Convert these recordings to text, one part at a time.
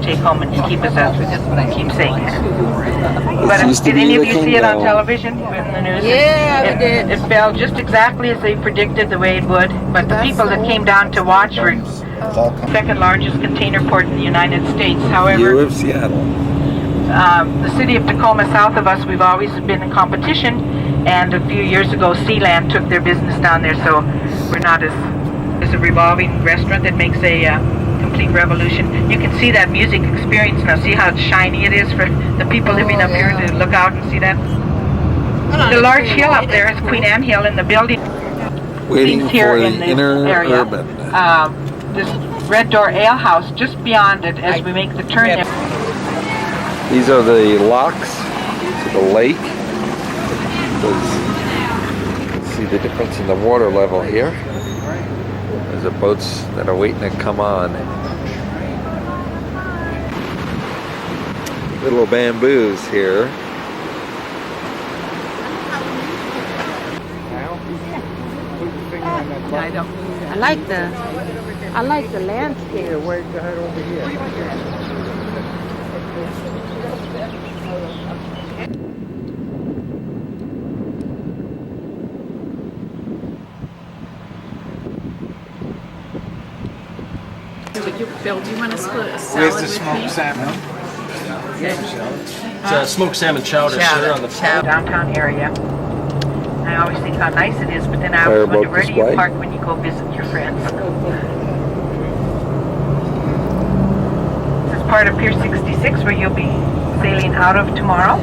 take home and keep us as keepsake. But This used to did be any of the you see it on kingdom. television in the news? Yeah, we did. It fell just exactly as they predicted the way it would. But the people that came down to watch were second largest container port in the United States. However, View of Seattle. the city of Tacoma, south of us, we've always been in competition, and a few years ago Sealand took their business down there, so we're not as a revolving restaurant that makes a complete revolution. You can see that music experience now. See how shiny it is for the people living up here to look out and see that. The large hill up there is Queen Anne Hill, and the building Waiting here for in the this inner area. urban. This Red Door Ale House just beyond it as we make the turn there. These are the locks to the lake. See the difference in the water level here. There's the boats that are waiting to come on. Little bamboos here. I like the landscape. Where's the head over here? Bill, do you want to split a salad Where's the with smoked me? salmon? It's smoked salmon chowder, sir, on the Downtown area. I always think how nice it is, but then I always wonder where do you park when you go visit your friends. This is part of Pier 66 where you'll be sailing out of tomorrow.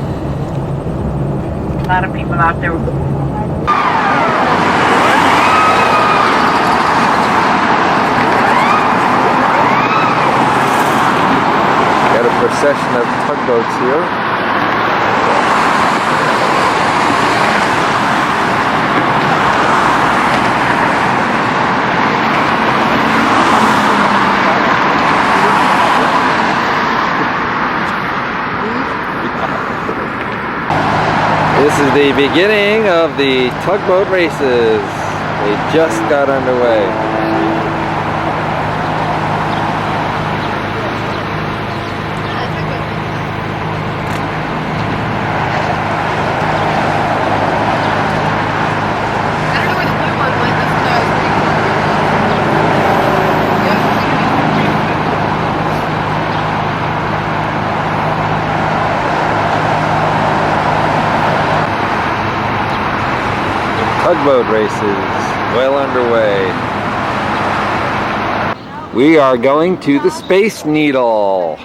A lot of people out there. Got a procession of tugboats here. This is the beginning of the tugboat races. They just got underway. Tugboat races well underway. We are going to the Space Needle.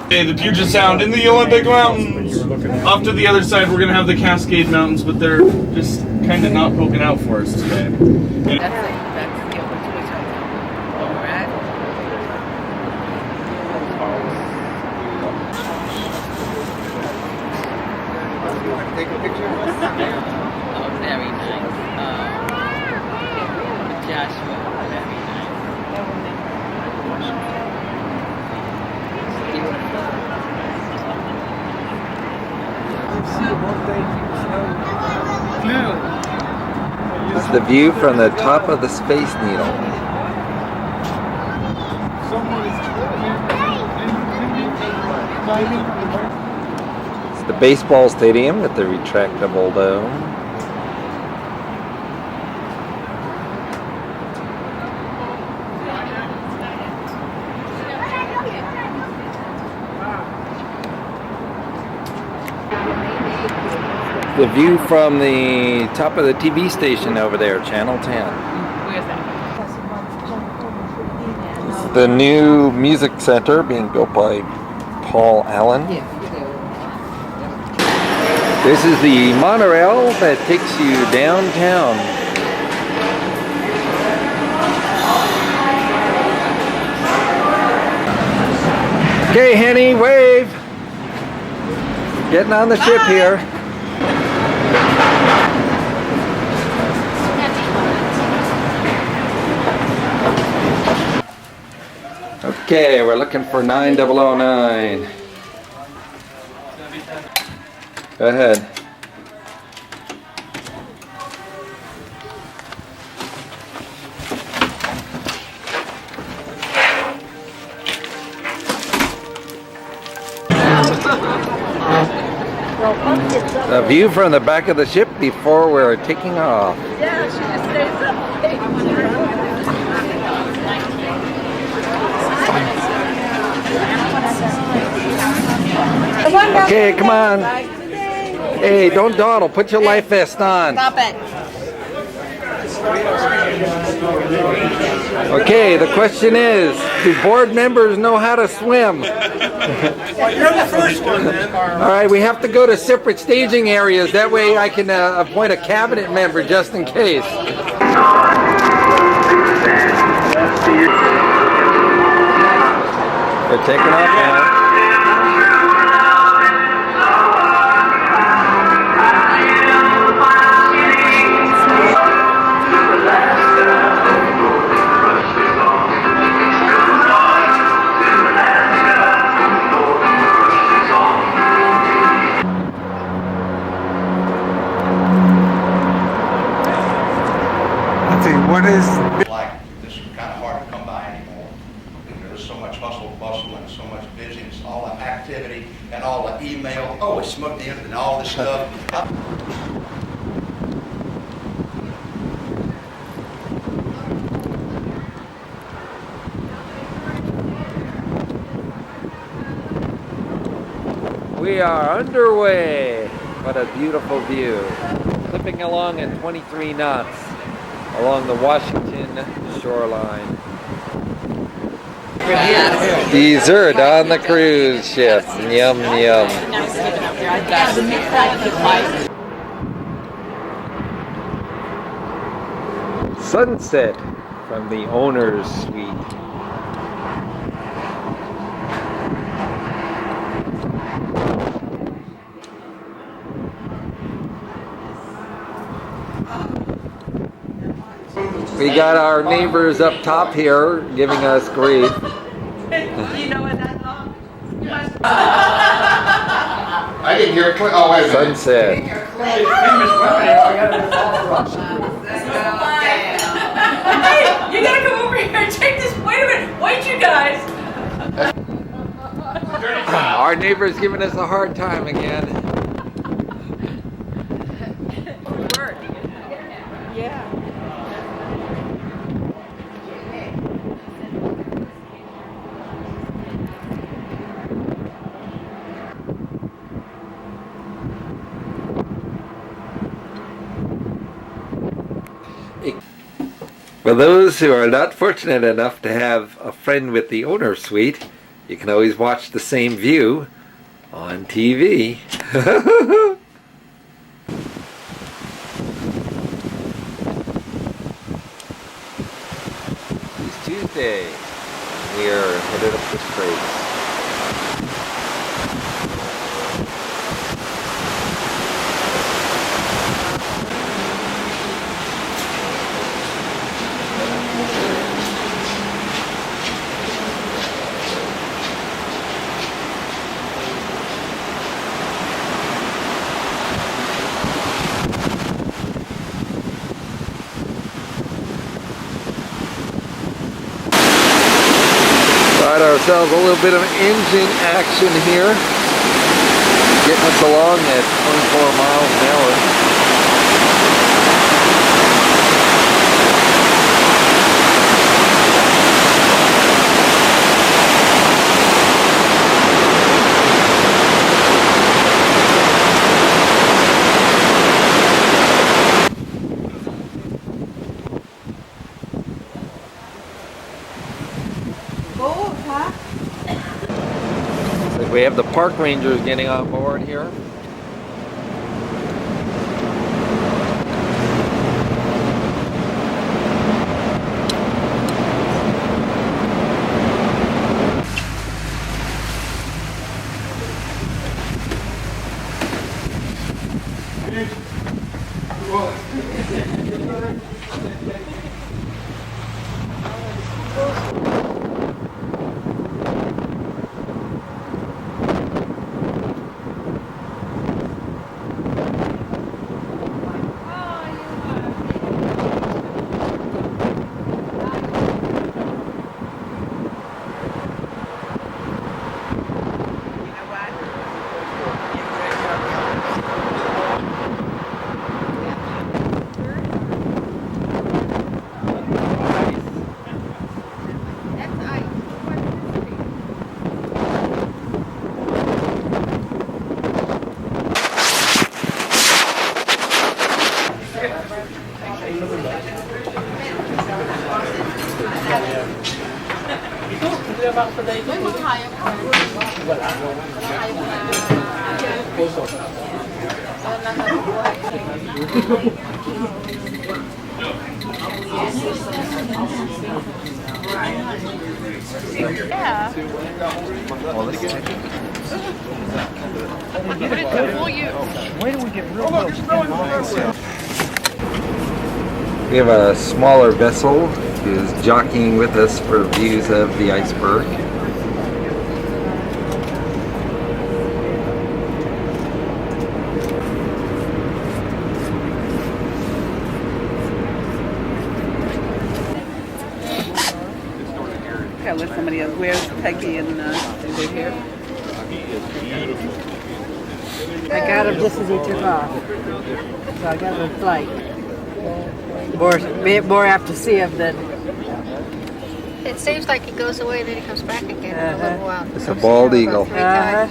Hey, the Puget Sound in the Olympic Mountains. Off to the other side, we're gonna have the Cascade Mountains, but they're just kind of not poking out for us today. Take a picture. Oh, very nice. Joshua, very nice. This is the view from the top of the Space Needle. It's the baseball stadium with the retractable dome. The view from the top of the TV station over there, Channel 10. Where's that? This is the new music center being built by Paul Allen. This is the monorail that takes you downtown. Okay, Henni, wave! Getting on the ship here. Okay, we're looking for 9009. Go ahead. A view from the back of the ship before we're taking off. Okay, come on. Hey, don't dawdle. Put your life vest on. Stop it. Okay, the question is, do board members know how to swim? You're the first one, man. All right, we have to go to separate staging areas. That way I can appoint a cabinet member just in case. We're taking off now. What is Like this is kind of hard to come by anymore. There's so much hustle, bustle, and so much busyness, all the activity and all the email. Oh, it's smoked in and all this stuff. We are underway. What a beautiful view. Clipping along at 23 knots along the Washington shoreline. Dessert on the cruise ship. Yum, yum. Sunset from the owner's suite. We got our neighbors up top here giving us grief. You know what that song? I didn't hear it. Oh, wait a minute. Sunset. Hey, you gotta come over here and check this. Wait a minute. Wait, you guys. Our neighbor's giving us a hard time again. Yeah. For those who are not fortunate enough to have a friend with the owner suite, you can always watch the same view on TV. It's Tuesday. We are headed up the Straits. Got ourselves a little bit of engine action here. Getting us along at 24 miles an hour. We have the park rangers getting on board here. We have a smaller vessel who's jockeying with us for views of the iceberg. Yeah, let somebody else. Where's Peggy and is they here? I got him just as he took off. So I got him a flight. More apt to see him than. It seems like he goes away, then he comes back again in a little while. It's a bald eagle. There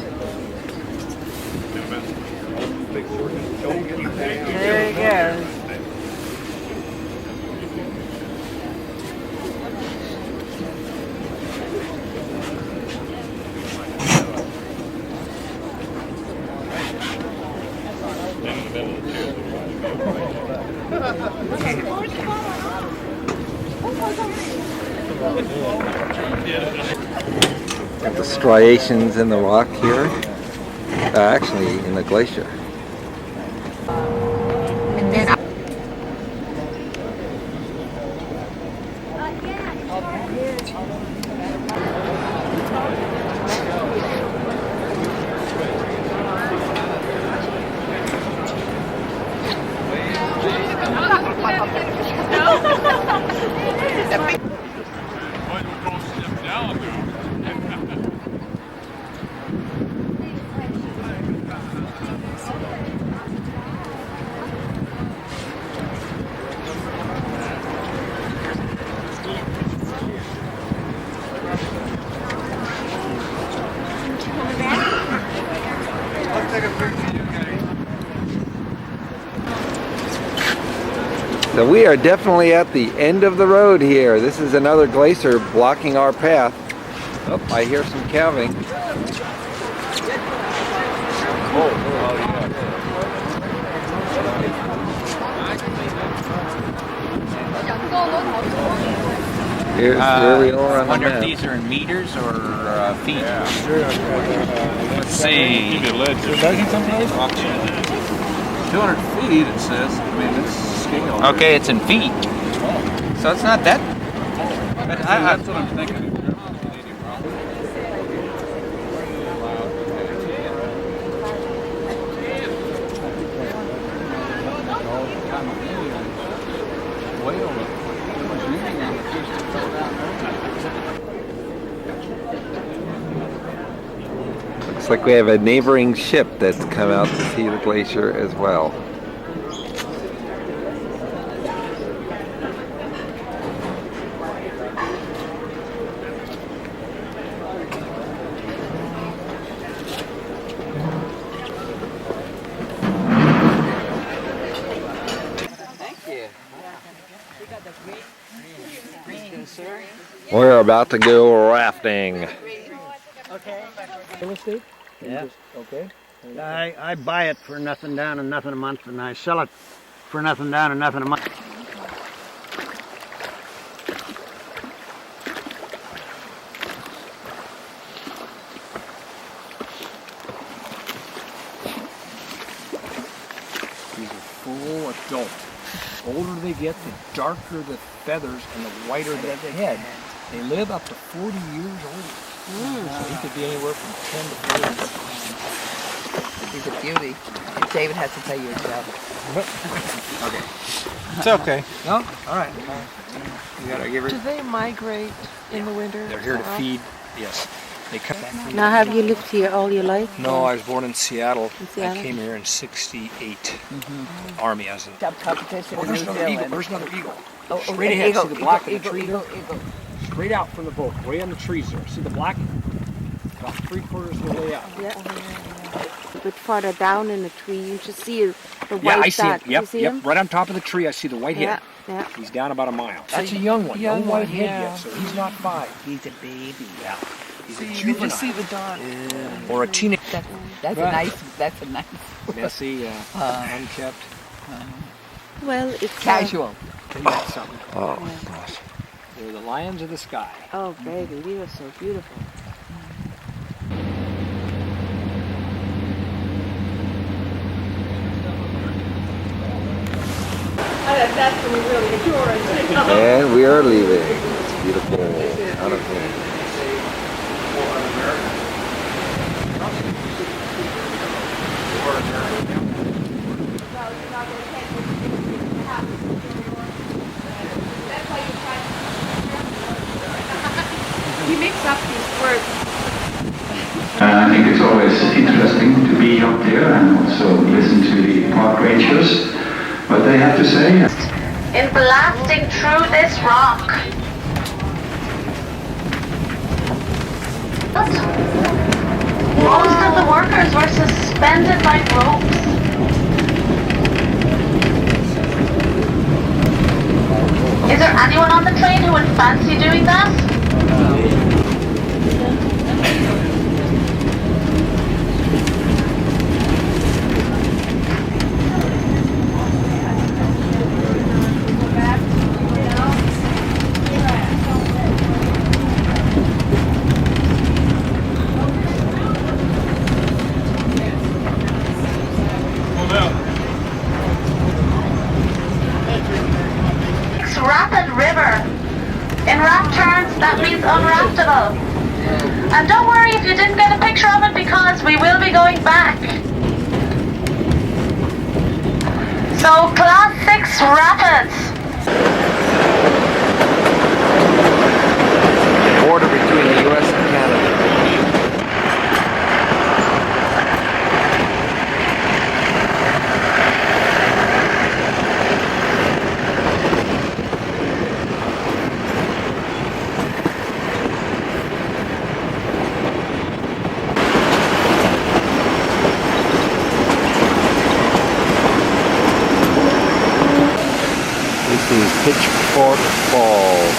he goes. Got the striations in the rock here. Actually, in the glacier. And then So we are definitely at the end of the road here. This is another glacier blocking our path. Oh, I hear some calving. Here's where we are on the wonder if map. these are in meters or feet. Let's see. 200 feet, it says. I mean, it's scale. Okay, it's in feet. So it's not that. But That's what I'm thinking. Looks like we have a neighboring ship that's come out to see the glacier as well. We're about to go rafting. Real estate? Yeah. Okay. I buy it for nothing down and nothing a month, and I sell it for nothing down and nothing a month. These are full adult. The older they get, the darker the feathers and the whiter the head. They live up to 40 years old. So he could be anywhere from 10 to 40. He's a beauty. David has to tell you his job. Okay. It's okay. No? All right. You gotta give her. Do they migrate in the winter? They're here to feed. Yes. They come. Now, have you lived here all your life? No, I was born in Seattle. Seattle? I came here in '68. Army as a. Competition Oh, in there's New another eagle. Zealand. There's another eagle. Oh, Straight ahead. eagle, See the black in the eagle, tree? eagle, eagle. Straight out from the boat, way on the trees there. See the black? About 3/4 of the way out. Yeah. A bit farther down in the tree, you just see the white Yeah, I see dot. it. Yep, You see yep. him? Right on top of the tree, I see the white Yeah. head. Yeah. He's down about a mile. That's a young one. No white head yeah. yet, so he's not 5. He's a baby. Yeah. He's So a you can juvenile. just see the dog. Or a teenage. That's But- a nice. That's a nice. Messy, unkept. Well, it's Casual. Isn't that something? Oh, gosh. They're the lions of the sky. Oh, baby, these are so beautiful. That's when we really adore it. And we are leaving. It's beautiful. Out of here. He makes up these words. I think it's always interesting to be up there and also listen to the park rangers, what they have to say. In blasting through this rock. Most of the workers were suspended by ropes. Is there anyone on the train who would fancy doing that? Rapid river. In raft terms, that means unraftable. And don't worry if you didn't get a picture of it because we will be going back. So, Class 6 Rapids. Border between the U.S. and Canada. This is Pitchfork Falls.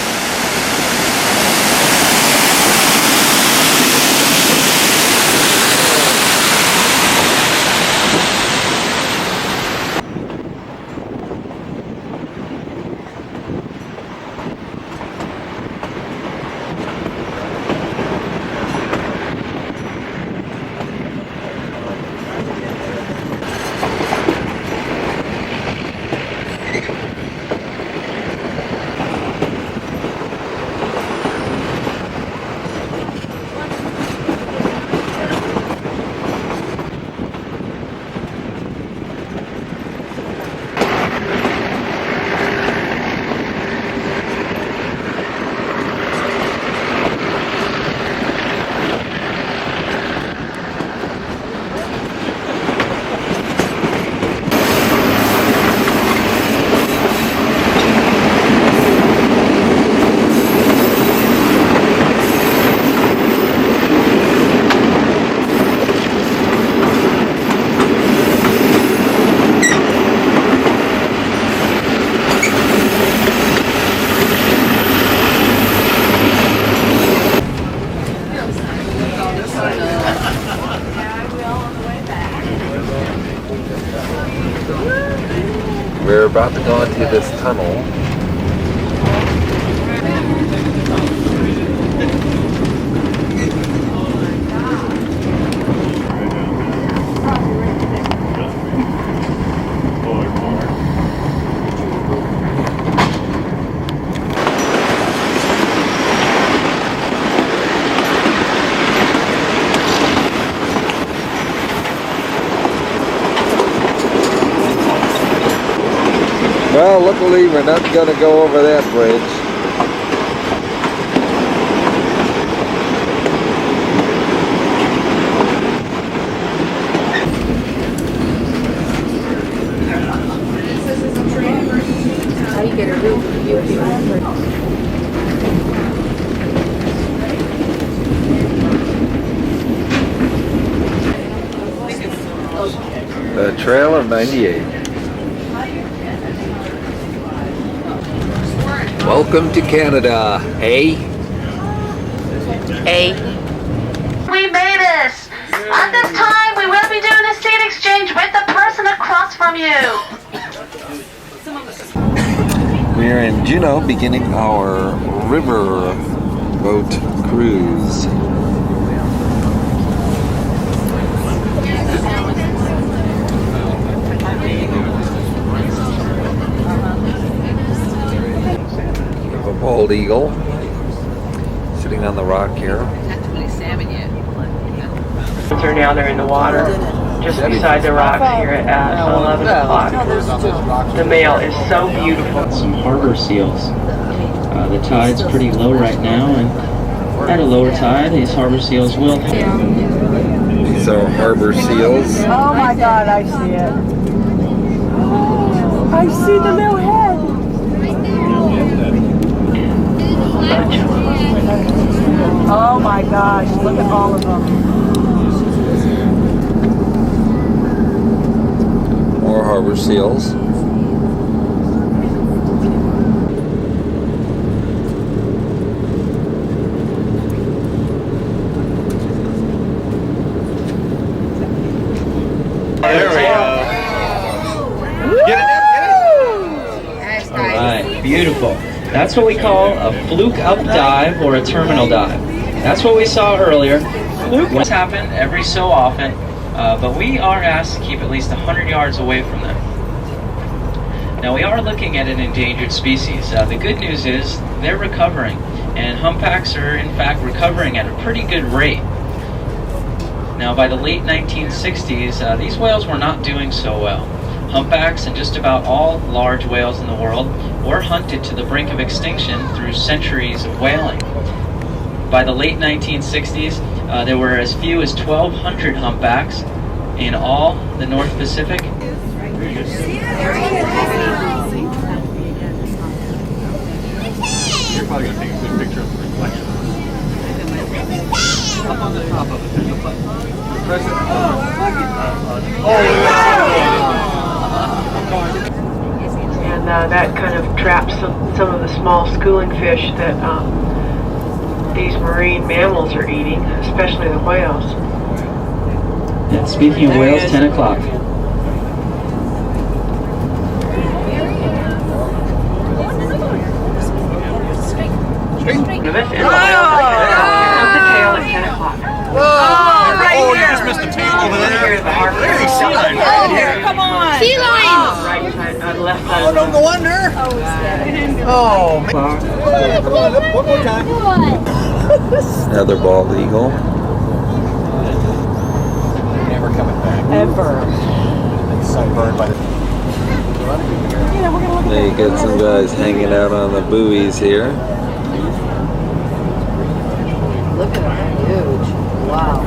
We're about to go into this tunnel. Well, luckily we're not going to go over that bridge. How do you get a real view? The Trail of 98. Welcome to Canada, eh? We made it! At this time, we will be doing a seat exchange with the person across from you. We're in Juneau beginning our river boat cruise. We have a bald eagle sitting on the rock here. Are now they're in the water just beside the rocks here at 11 o'clock. The male is so beautiful. Some harbor seals. The tide's pretty low right now, and at a lower tide, these harbor seals will. These are harbor seals. Oh my God, I see it. I see the little head. Oh my gosh, look at all of them. More harbor seals. There we go. Get it. All right, beautiful. That's what we call a fluke up dive or a terminal dive. That's what we saw earlier. What's happened every so often, but we are asked to keep at least 100 yards away from them. Now we are looking at an endangered species. The good news is they're recovering, and humpbacks are in fact recovering at a pretty good rate. Now by the late 1960s, these whales were not doing so well. Humpbacks and just about all large whales in the world were hunted to the brink of extinction through centuries of whaling. By the late 1960s, there were as few as 1,200 humpbacks in all the North Pacific. You're probably going to take a good picture of the reflection. Up on the top of it, there's a button. Press it. And that kind of traps some of the small schooling fish that these marine mammals are eating, especially the whales. And speaking of whales, 10 o'clock. The tail at 10 o'clock. Oh, you just missed the tail over there. There's a sea lion right here. Come on. Sea lions! Right side, left side. Oh, no wonder. Oh, man. Come on, up one more time. Another bald eagle. Never coming back. Ever. Sunburned by the... There you get some guys hanging out on the buoys here. Look at them, huge. Wow.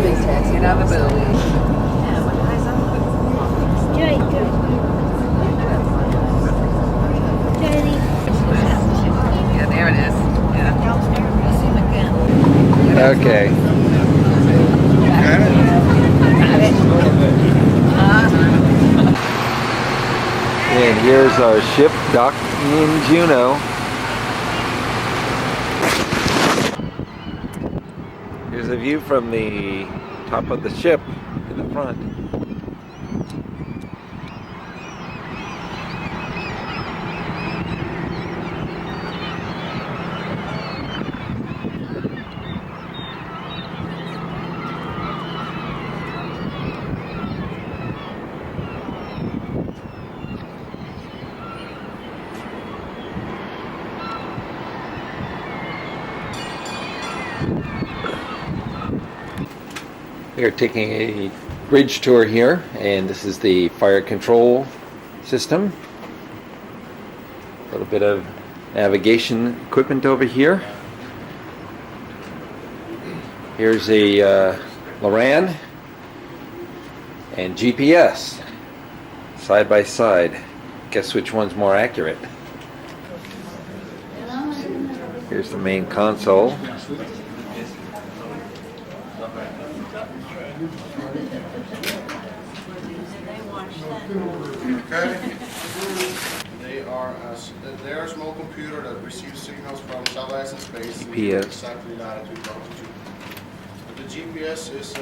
Big taxi on the building. Yeah, there it is. Yeah. Okay. And here's our ship docked in Juneau. Here's a view from the top of the ship in the front. We are taking a bridge tour here, and this is the fire control system. A little bit of navigation equipment over here. Here's a Loran and GPS side by side. Guess which one's more accurate? Here's the main console. Okay. They are a small computer that receives signals from satellites in space and gives exactly latitude, longitude. But the GPS is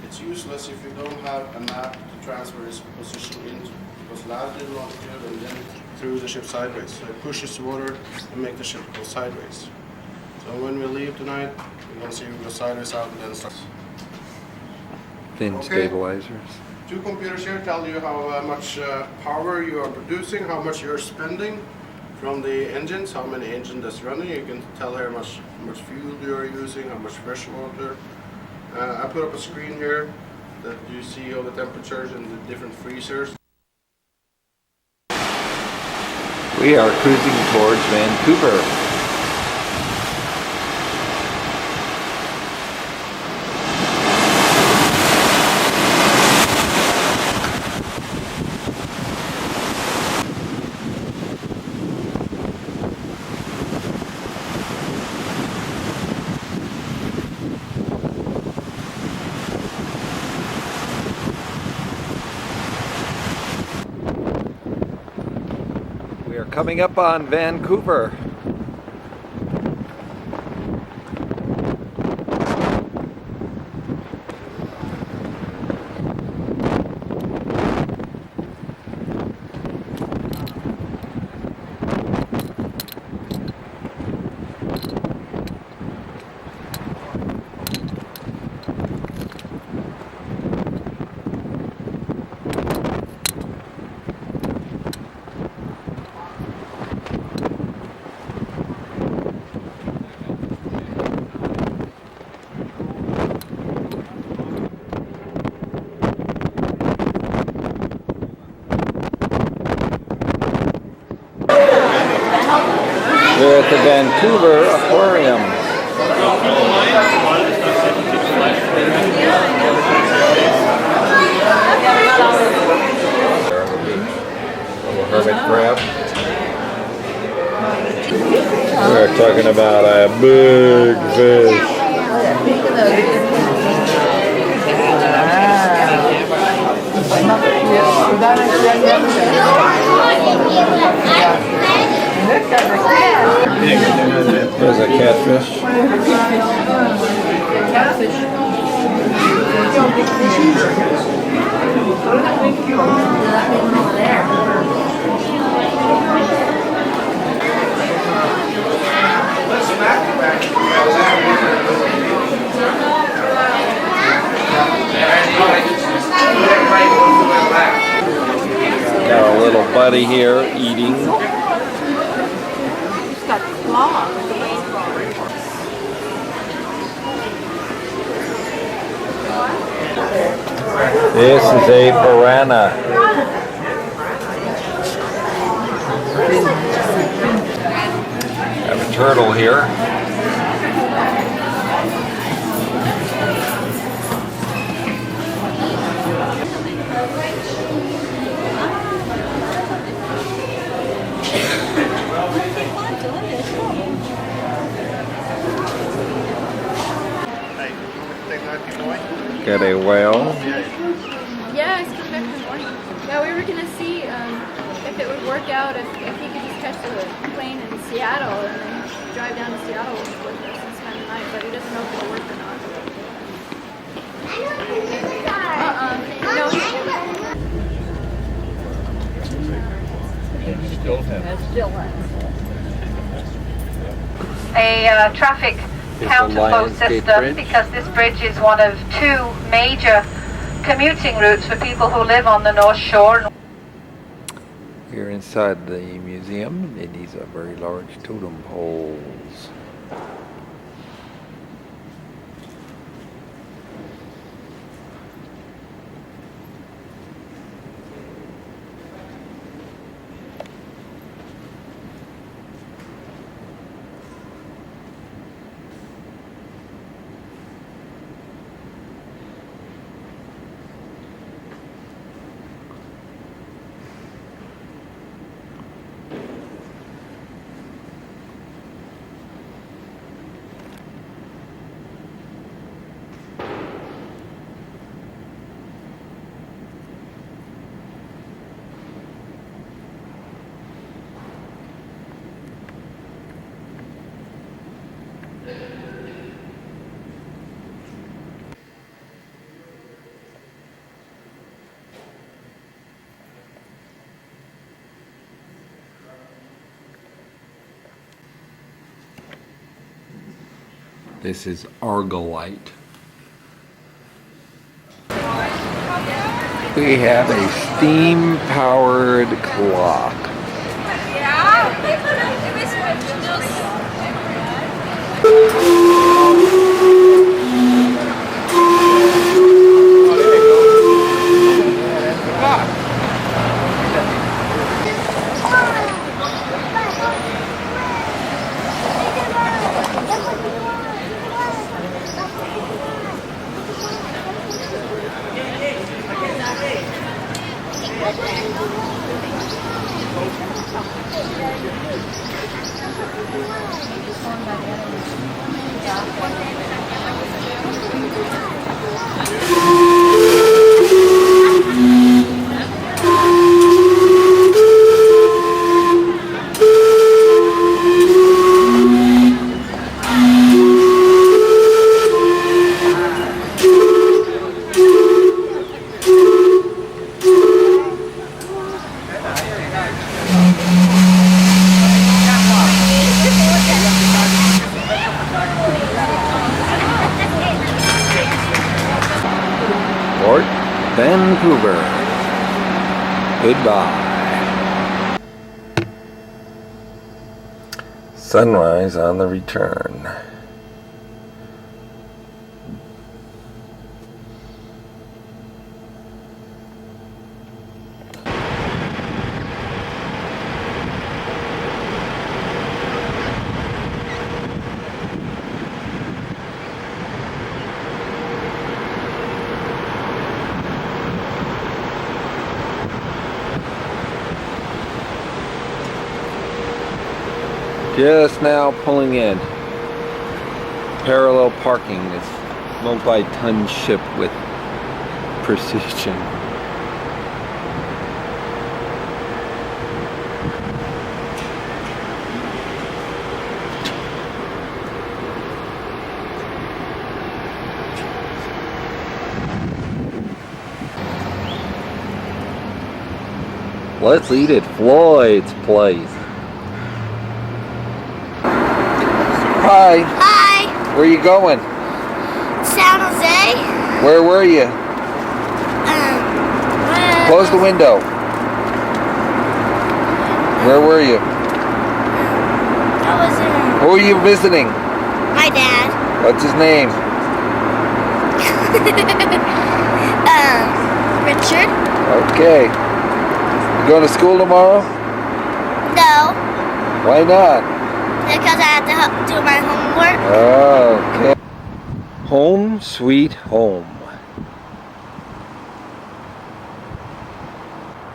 it's useless if you don't have a map to transfer its position into, because latitude, longitude, and then through the ship sideways. So it pushes the water and makes the ship go sideways. So when we leave tonight, we're going to see we go sideways out and then start. Fin stabilizers. Two computers here tell you how much power you are producing, how much you're spending from the engines, how many engines that's running. You can tell here how much fuel you are using, how much fresh water. I put up a screen here that you see all the temperatures and the different freezers. We are cruising towards Vancouver. We are coming up on Vancouver. We're at the Vancouver Aquarium. Little hermit crab. We're talking about a big fish. There's a catfish. Got a little buddy here eating. He's got claws. This is a piranha. Have a turtle here. Got a whale. Yeah, I just came back in the morning. Yeah, we were gonna see if it would work out if he could just catch a plane in Seattle and then drive down to Seattle with us and spend the night, but he doesn't know if it'll work or not. No. A traffic counterflow system, because this bridge is one of two major commuting routes for people who live on the North Shore. Here inside the museum, and these are very large totem poles. This is Argolite. We have a steam-powered clock. Fort Vancouver. Goodbye. Sunrise on the return. Just now pulling in. Parallel parking, this multi-ton ship with precision. Let's eat at Floyd's place. Hi. Hi. Where are you going? San Jose. Where were you? Close the window. Where were you? I was in. Who are you visiting? My dad. What's his name? Richard. Okay. You going to school tomorrow? No, Why not? because I have to do my homework. Okay. Home sweet home.